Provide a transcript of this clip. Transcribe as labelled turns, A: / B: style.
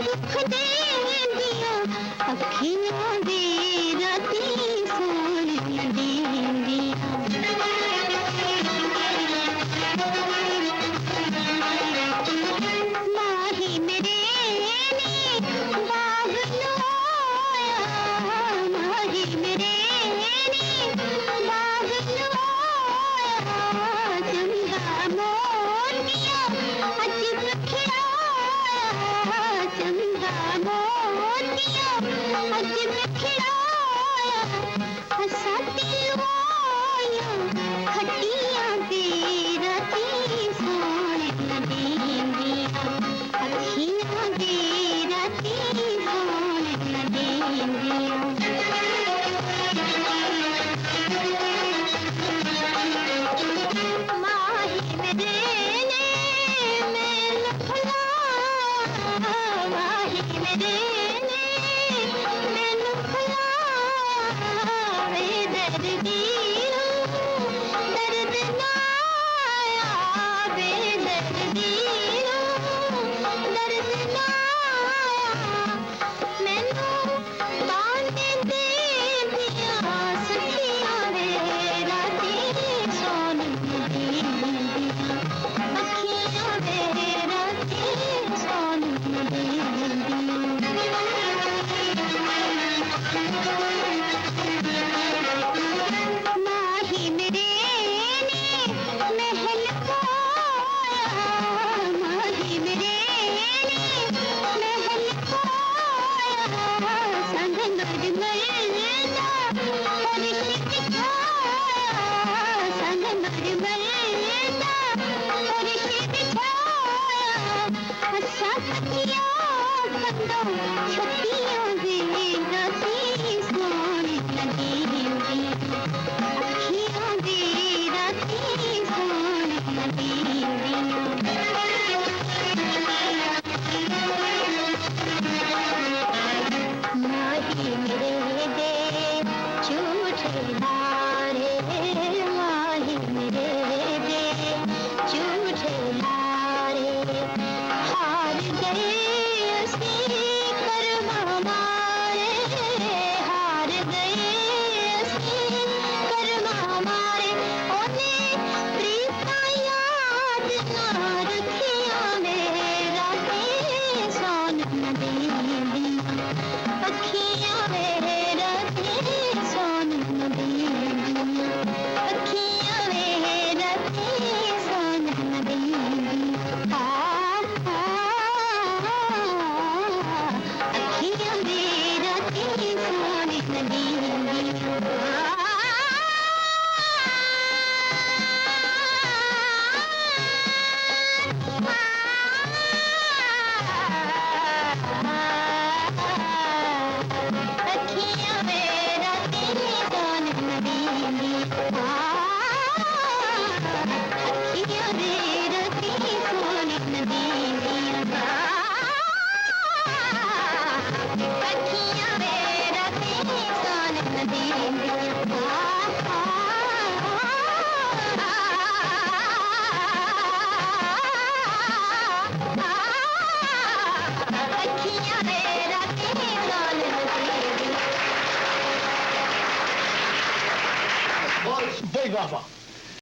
A: दुख दे दिया अखियां दे राती सोन न देंदिया माही मेरे ने बाग लुआया माही मेरे ने बाग लुआया चंगा मोतिया अजब खिलाया चंगा मोतिया अजब खिलाया हंसा दिलवाया खटिया दे राती सोन न देंदिया अखियां दे राती सोन न देंदिया माही मेरे ने मैनू खिलाया माही मेरे ने मैनू खिलाया वे दर्दी दर्द ना आया वे दर्दी दर्द ना आया मैनू बांधे दे दिया सखियां वे राती सोन न देंदिया अखियां वे राती सोन न देंदिया माही मेरे ने महल पाया माही मेरे ने महल पाया संग मरमरदा फर्श बिछाया संग मरमरदा फर्श बिछाया हंसा तकिया बंदो छतियां दे राती सोन न देंदिया अखियां दे राती सोन न देंदिया माही मेरे दे झूठे लारे माही मेरे दे झूठे लारे हार गए असी करम मारे हार गए असी करम मारे ओने प्रीतां याद ना रखिया मेरा ते सोन न देंदिया अखियां वे राती सोन न देंदिया अखियां वे राती सोन न देंदिया अखियां वे राती सोन न देंदिया अखियां वे राती सोन न देंदिया अखियां वे राती सोन न देंदिया अखियां वे राती सोन न देंदिया अखियां वे राती सोन न देंदिया
B: Bey Baba.